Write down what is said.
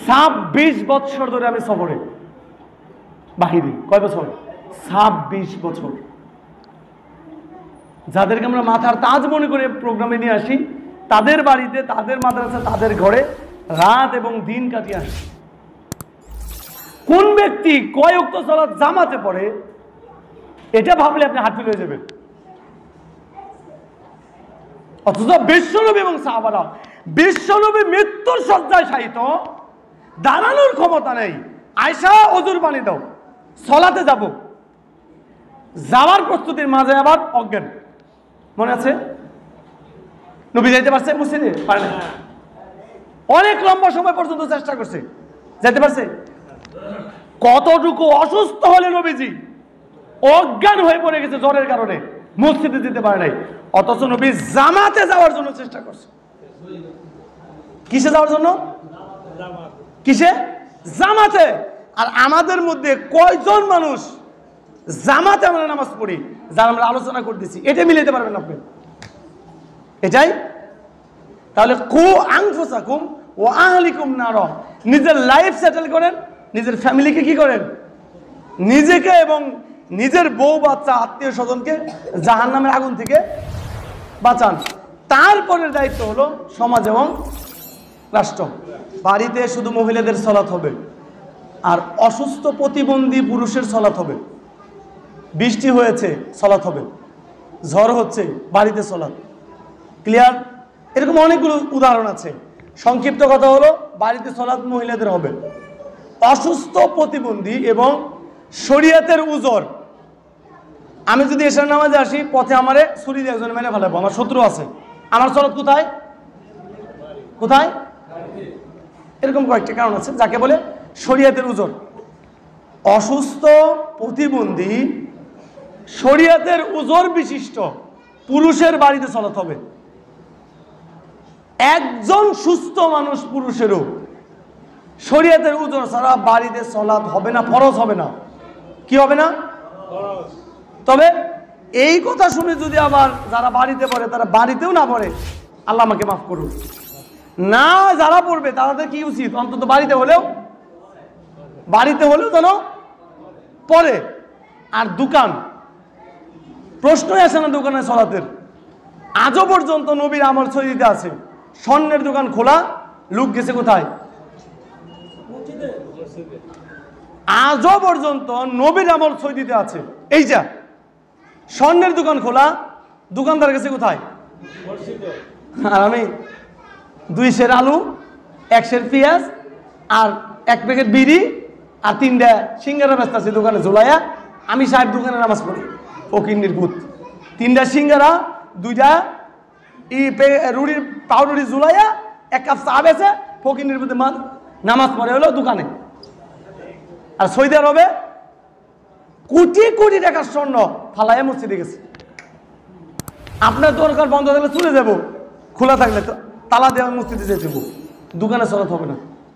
26 বছর ধরে আমি সফরে বাহিরে। কয় বছর? 26 বছর। যাদেরকে আমরা মাথার তাজ মনে করে প্রোগ্রামে নিয়ে আসি, তাদের বাড়িতে, তাদের মাদ্রাসা, তাদের ঘরে রাত এবং দিন কাটিয়ে আসি। কোন ব্যক্তি কয় ওয়াক্ত সালাত জামাতে পড়ে, এটা ভাবলে আপনি হাত ফেলে হয়ে যাবেন। অথচ বিশ্বনবী এবং সাহাবারা, বিশ্বনবী মৃত্যুর শয্যায় শায়িত, দাঁড়ানোর ক্ষমতা নেই। আয়েশা ওযুর পানি দাও, সলাতে যাব, যাওয়ার প্রস্তুতির মাঝে আবার অজ্ঞান। মনে আছে? নবী যাইতে পারছে মসজিদে? পারে না। অনেক লম্বা সময় পর্যন্ত চেষ্টা করছে, যাইতে পারছে? কতটুকু অসুস্থ হলে নবীজি অজ্ঞান হয়ে পড়ে গেছে জ্বরের কারণে, মসজিদে যেতে পারে নাই। অথচ নবী জামাতে যাওয়ার জন্য চেষ্টা করছে। কিসে যাওয়ার জন্য? কিসে? জামাতে। আর আমাদের মধ্যে কয়জন মানুষ জামাতে আমরা নামাজ পড়ি, যারা আমরা আলোচনা করতেছি, এটা মিলাইতে পারবেন আপনি? এটাই তাহলে কু আনফুসাকুম ওয়া আহলিকুম নার, নিজের লাইফ সেটেল করেন, নিজের ফ্যামিলিকে কি করেন, নিজেকে এবং নিজের বউ বাচ্চা আত্মীয় স্বজনকে জাহান্নামের আগুন থেকে বাঁচান। তারপরের দায়িত্ব হলো সমাজ এবং রাষ্ট্র। বাড়িতে শুধু মহিলাদের সালাত হবে, আর অসুস্থ প্রতিবন্ধী পুরুষের সালাত হবে। বৃষ্টি হয়েছে, সালাত হবে। ঝড় হচ্ছে, বাড়িতে সালাত। ক্লিয়ার? এরকম অনেকগুলো উদাহরণ আছে। সংক্ষিপ্ত কথা হলো, বাড়িতে সালাত মহিলাদের হবে। অসুস্থ প্রতিবন্ধী এবং শরীয়তের উজর, আমি যদি এশার নামাজে আসি, পথে আমারে ছুরি দিয়ে একজন মেরে ফেলাবো, আমার শত্রু আছে, আমার সালাত কোথায়? কোথায়? এরকম কয়েকটা কারণ আছে যাকে বলে শরীয়তের উজর। অসুস্থ প্রতিবন্ধী শরীয়তের উজর বিশিষ্ট পুরুষের বাড়িতে সালাত হবে। একজন সুস্থ মানুষ পুরুষেরও শরীয়তের উজর ছাড়া বাড়িতে সালাত হবে না, ফরজ হবে না। কি হবে না? তবে এই কথা শুনে যদি আবার যারা বাড়িতে পড়ে তারা বাড়িতেও না পড়ে, আল্লাহ আমাকে মাফ করুন। না, যারা পড়বে তাদের কি উচিত? অন্তত বাড়িতে হলেও যেন পড়ে। আর দোকান, প্রশ্নই আসে না দোকানে সালাতের। আজও পর্যন্ত নবীর আমল সহিতে আছে, স্বর্ণের দোকান খোলা, লোক গেছে কোথায়? আজও পর্যন্ত নবীর আমল সহিতে আছে। এই যা স্বর্ণের দোকান খোলা, দোকানদার গেছে কোথায়? আর আমি 2 সের আলু, 1 সের পেঁয়াজ, আর 1 প্যাকেট বিড়ি, আর 3টা সিঙ্গারা ব্যস্ত আছে দোকানে ঝোলাইয়া। আমি সাহেব দোকানে নামাজ পড়ি, ফকিন্নির ভূত। 3টা সিঙ্গারা, 2টা রুটির পাউরুটি ঝুলাইয়া, 1 কাপ চা বেছে ফকিন্নির ভূতে নামাজ পড়ে হলো দোকানে। আর সৌদি আরবে কোটি কোটি টাকার স্বর্ণ ফালাইয়া মসজিদে গেছে। আপনার দরকার বন্ধ থাকলে চলে যাব, খোলা থাকলে তো তালা দেওয়া মসজিদে যেতে, দোকানে সালাত হবে না।